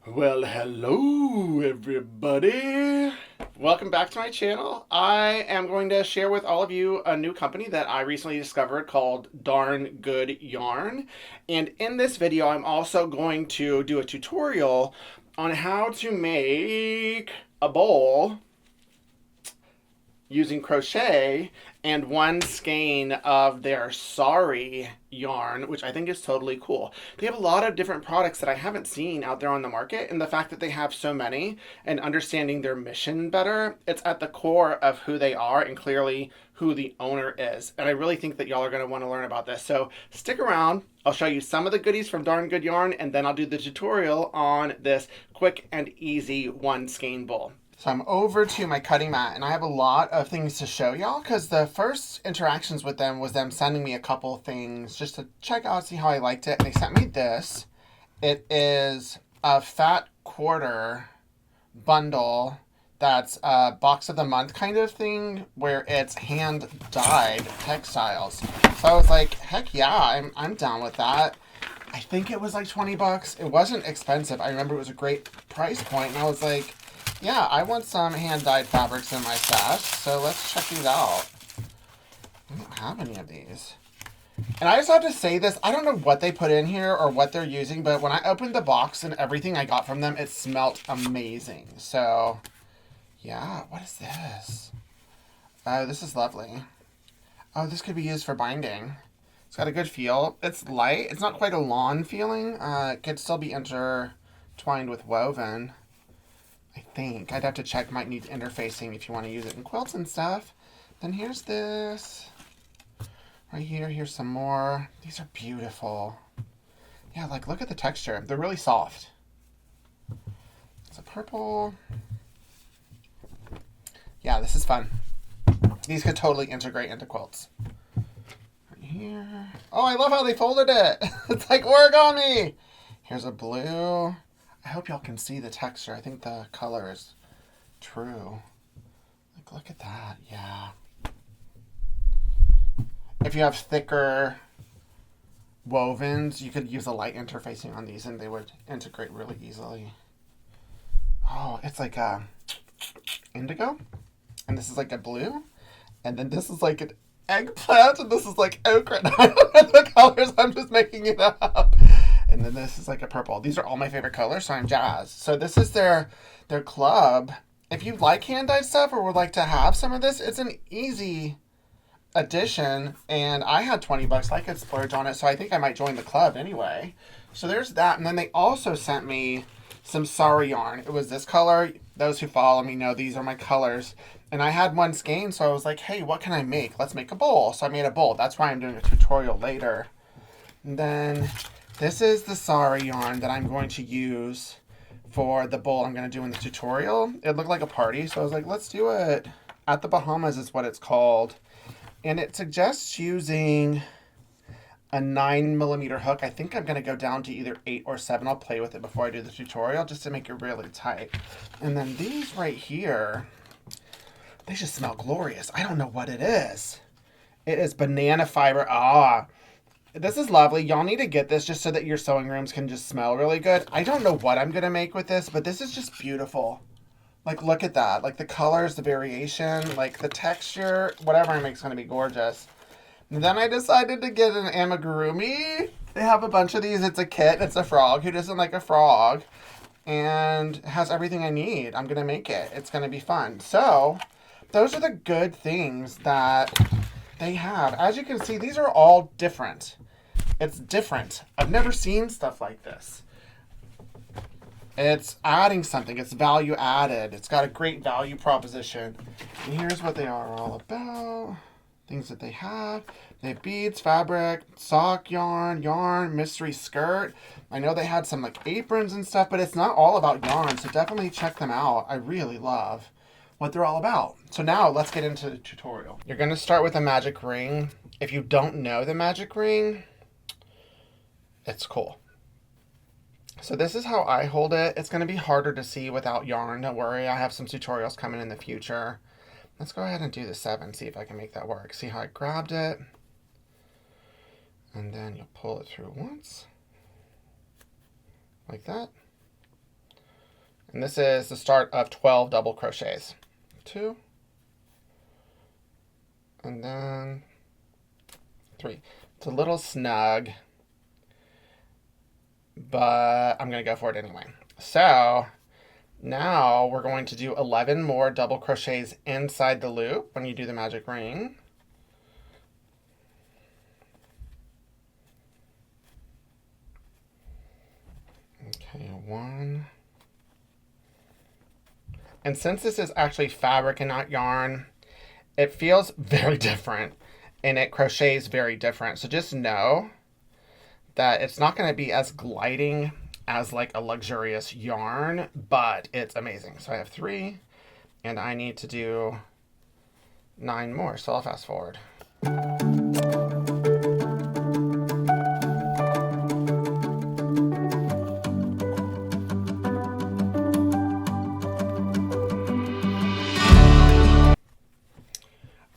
Well, hello everybody. Welcome back to my channel. I am going to share with all of you a new company that I recently discovered called Darn Good Yarn. And in this video, I'm also going to do a tutorial on how to make a bowl using crochet and one skein of their Sari yarn, which I think is totally cool. They have a lot of different products that I haven't seen out there on the market, and the fact that they have so many and understanding their mission better, it's at the core of who they are and clearly who the owner is. And I really think that y'all are going to want to learn about this. So stick around. I'll show you some of the goodies from Darn Good Yarn, and then I'll do the tutorial on this quick and easy one skein bowl. So I'm over to my cutting mat, and I have a lot of things to show y'all because the first interactions with them was them sending me a couple things just to check out, see how I liked it. And they sent me this. It is a fat quarter bundle that's a box of the month kind of thing where it's hand dyed textiles. So I was like, heck yeah, I'm down with that. I think it was like 20 bucks. It wasn't expensive. I remember it was a great price point, and I was like, yeah, I want some hand-dyed fabrics in my stash, so let's check these out. I don't have any of these. And I just have to say this, I don't know what they put in here or what they're using, but when I opened the box and everything I got from them, it smelled amazing. So, yeah, what is this? Oh, this is lovely. Oh, this could be used for binding. It's got a good feel. It's light. It's not quite a lawn feeling. It could still be intertwined with woven. I think. I'd have to check. Might need interfacing if you want to use it in quilts and stuff. Then here's this. Right here. Here's some more. These are beautiful. Yeah, like look at the texture. They're really soft. It's a purple. Yeah, this is fun. These could totally integrate into quilts. Right here. Oh, I love how they folded it. It's like origami. Here's a blue. I hope y'all can see the texture. I think the color is true. Like, look at that. Yeah. If you have thicker wovens, you could use a light interfacing on these and they would integrate really easily. Oh, it's like a indigo. And this is like a blue. And then this is like an eggplant. And this is like ochre. I don't know the colors. I'm just making it up. And then this is like a purple. These are all my favorite colors, so I'm jazzed. So this is their club. If you like hand-dyed stuff or would like to have some of this, it's an easy addition. And I had 20 bucks. I could splurge on it, so I think I might join the club anyway. So there's that. And then they also sent me some Sari yarn. It was this color. Those who follow me know these are my colors. And I had one skein, so I was like, hey, what can I make? Let's make a bowl. So I made a bowl. That's why I'm doing a tutorial later. And then this is the Sari yarn that I'm going to use for the bowl I'm going to do in the tutorial. It looked like a party, so I was like, let's do it. At the Bahamas is what it's called. And it suggests using a 9mm hook. I think I'm going to go down to either 8 or 7. I'll play with it before I do the tutorial just to make it really tight. And then these right here, they just smell glorious. I don't know what it is. It is banana fiber. Ah, this is lovely. Y'all need to get this just so that your sewing rooms can just smell really good. I don't know what I'm going to make with this, but this is just beautiful. Like, look at that. Like, the colors, the variation, like, the texture, whatever I make is going to be gorgeous. And then I decided to get an amigurumi. They have a bunch of these. It's a kit. It's a frog. Who doesn't like a frog? And it has everything I need. I'm going to make it. It's going to be fun. So, those are the good things that they have. As you can see, these are all different. It's different. I've never seen stuff like this. It's adding something. It's value added. It's got a great value proposition. And here's what they are all about. Things that they have. They have beads, fabric, sock yarn, mystery skirt. I know they had some like aprons and stuff, but it's not all about yarn. So definitely check them out. I really love what they're all about. So now let's get into the tutorial. You're going to start with a magic ring. If you don't know the magic ring, it's cool. So this is how I hold it. It's going to be harder to see without yarn. Don't worry, I have some tutorials coming in the future. Let's go ahead and do the 7, see if I can make that work. See how I grabbed it? And then you'll pull it through once. Like that. And this is the start of 12 double crochets. 2, and then 3. It's a little snug, but I'm going to go for it anyway. So now we're going to do 11 more double crochets inside the loop when you do the magic ring. Okay, 1. And since this is actually fabric and not yarn, it feels very different and it crochets very different. So just know that it's not going to be as gliding as like a luxurious yarn, but it's amazing. So I have 3 and I need to do 9 more. So I'll fast forward.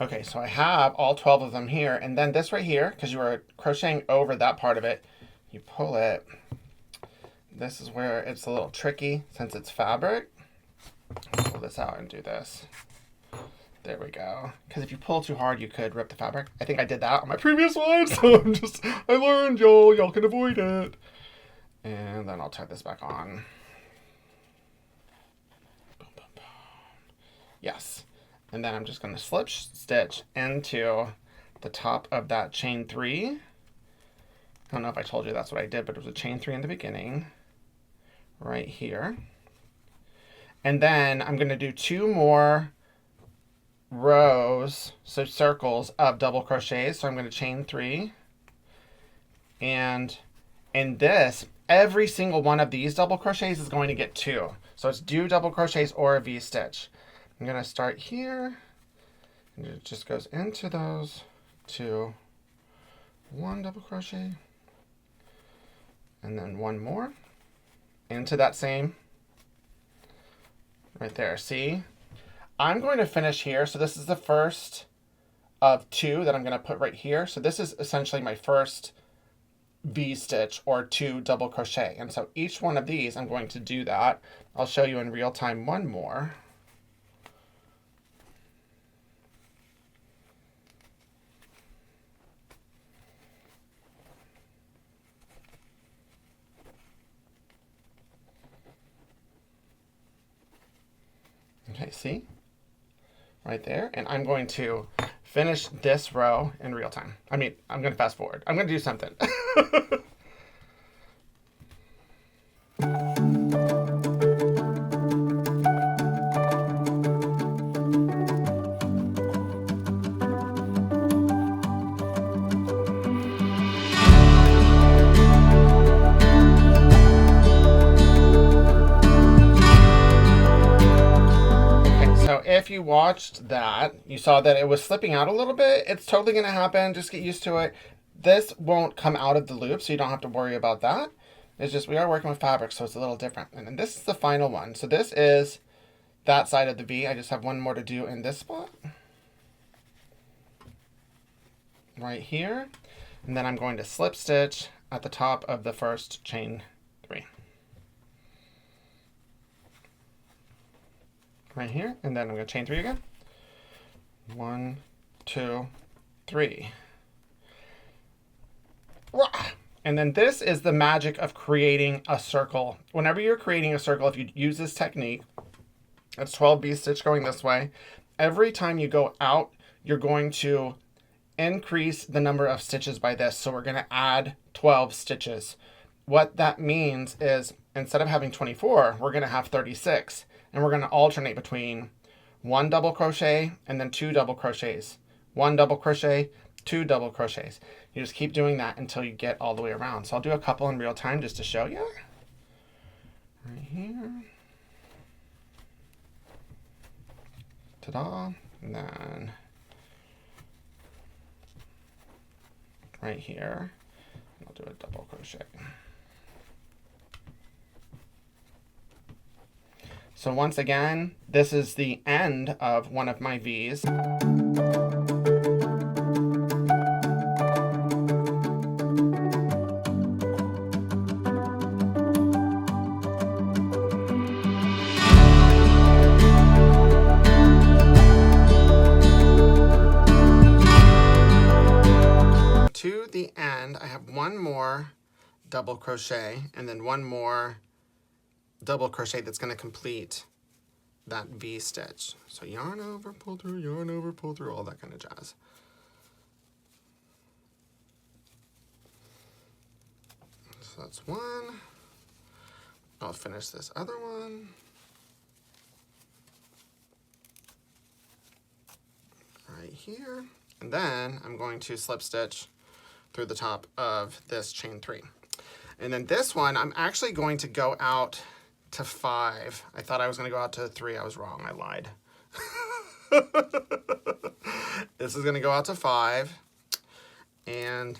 Okay, so I have all 12 of them here, and then this right here, because you were crocheting over that part of it, you pull it. This is where it's a little tricky since it's fabric. I'll pull this out and do this. There we go. Because if you pull too hard, you could rip the fabric. I think I did that on my previous one, so I learned, y'all. Y'all can avoid it. And then I'll tie this back on. Boom, boom, boom. Yes. And then I'm just going to slip stitch into the top of that chain 3. I don't know if I told you that's what I did, but it was a chain 3 in the beginning, right here. And then I'm going to do 2 more rows, so circles of double crochets. So I'm going to chain 3. And in this, every single one of these double crochets is going to get 2. So it's do double crochets or a V-stitch. I'm going to start here, and it just goes into those 2, 1 double crochet, and then 1 more into that same right there. See, I'm going to finish here. So this is the first of 2 that I'm going to put right here. So this is essentially my first V-stitch or 2 double crochet. And so each one of these, I'm going to do that. I'll show you in real time 1 more. Okay, see? Right there. And I'm going to finish this row in real time. I mean, I'm going to fast forward. I'm going to do something. If you watched that, you saw that it was slipping out a little bit. It's totally going to happen. Just get used to it. This won't come out of the loop, so you don't have to worry about that. It's just we are working with fabric, so it's a little different. And then this is the final one. So this is that side of the V. I just have 1 more to do in this spot. Right here. And then I'm going to slip stitch at the top of the first chain 3. Right here, and then I'm going to chain 3 again. 1, 2, 3. And then this is the magic of creating a circle. Whenever you're creating a circle, if you use this technique, it's 12 V-stitch going this way. Every time you go out, you're going to increase the number of stitches by this. So we're going to add 12 stitches. What that means is instead of having 24, we're going to have 36. And we're going to alternate between 1 double crochet and then 2 double crochets. 1 double crochet, 2 double crochets. You just keep doing that until you get all the way around. So I'll do a couple in real time just to show you. Right here. Ta-da. And then right here, I'll do a double crochet. So once again, this is the end of one of my V's. one more double crochet and then one more double crochet that's going to complete that V stitch. So yarn over, pull through, all that kind of jazz. So that's one. I'll finish this other one. Right here. And then I'm going to slip stitch through the top of this chain 3. And then this one, I'm actually going to go out to 5. I thought I was going to go out to 3. I was wrong. I lied. This is going to go out to 5. And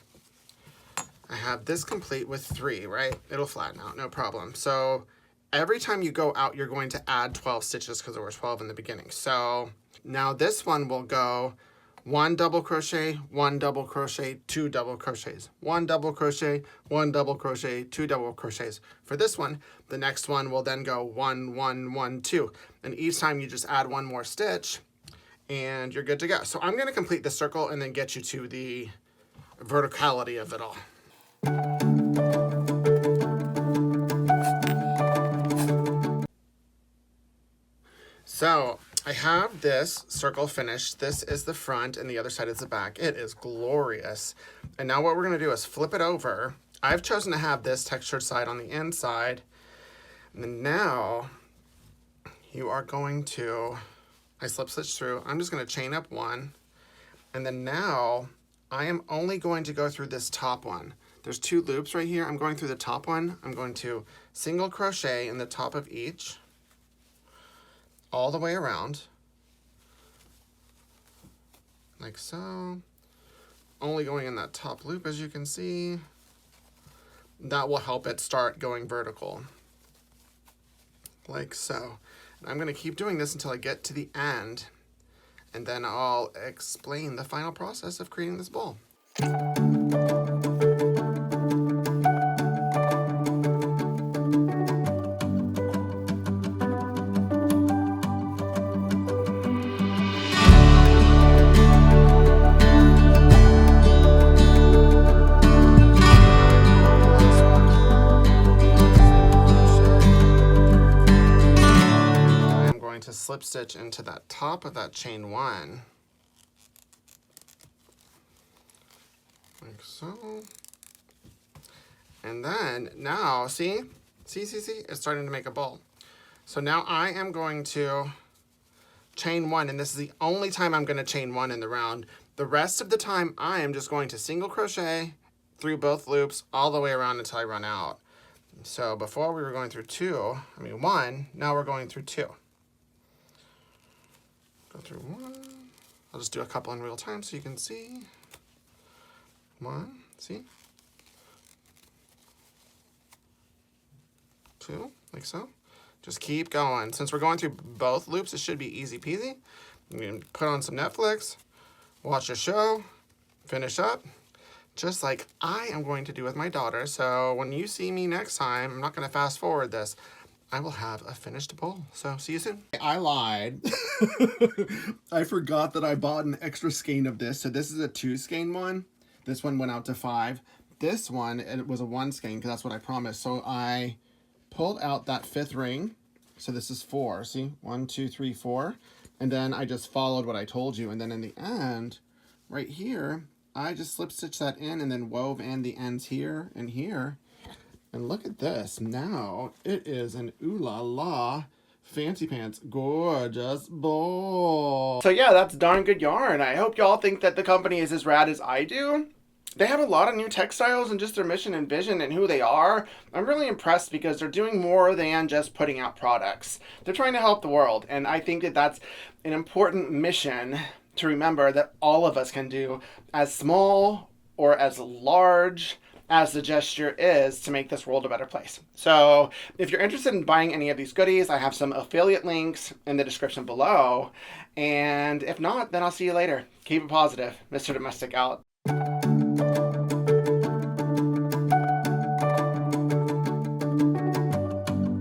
I have this complete with 3, right? It'll flatten out, no problem. So every time you go out, you're going to add 12 stitches because there were 12 in the beginning. So now this one will go 1 double crochet, 1 double crochet, 2 double crochets, 1 double crochet, 1 double crochet, 2 double crochets. For this one, the next one will then go 1, 1, 1, 2. And each time you just add 1 more stitch and you're good to go. So I'm going to complete the circle and then get you to the verticality of it all. So I have this circle finished. This is the front and the other side is the back. It is glorious. And now what we're going to do is flip it over. I've chosen to have this textured side on the inside. And then now you are going to, I slip stitch through. I'm just going to chain up 1. And then now I am only going to go through this top one. There's 2 loops right here. I'm going through the top one. I'm going to single crochet in the top of each, all the way around, like so. Only going in that top loop, as you can see. That will help it start going vertical, like so. And I'm gonna keep doing this until I get to the end, and then I'll explain the final process of creating this bowl. Slip stitch into that top of that chain 1, like so. And then now, see, it's starting to make a bowl. So now I am going to chain 1, and this is the only time I'm going to chain 1 in the round. The rest of the time I am just going to single crochet through both loops all the way around until I run out. So before we were going through 1, now we're going through 2. Go through 1. I'll just do a couple in real time so you can see. 1, see? 2, like so. Just keep going. Since we're going through both loops, it should be easy peasy. You can put on some Netflix, watch a show, finish up, just like I am going to do with my daughter. So when you see me next time, I'm not going to fast forward this. I will have a finished bowl. So see you soon. I lied. I forgot that I bought an extra skein of this. So this is a 2 skein one. This one went out to 5. This one, it was a 1 skein because that's what I promised. So I pulled out that 5th ring. So this is 4. See, 1, 2, 3, 4. And then I just followed what I told you. And then in the end, right here, I just slip stitched that in and then wove in the ends here and here. And look at this. Now it is an ooh la la fancy pants gorgeous bowl. So yeah, that's darn good yarn. I hope y'all think that the company is as rad as I do. They have a lot of new textiles and just their mission and vision and who they are. I'm really impressed because they're doing more than just putting out products. They're trying to help the world. And I think that that's an important mission to remember that all of us can do, as small or as large as the gesture is, to make this world a better place. So if you're interested in buying any of these goodies, I have some affiliate links in the description below. And if not, then I'll see you later. Keep it positive. Mr. Domestic out.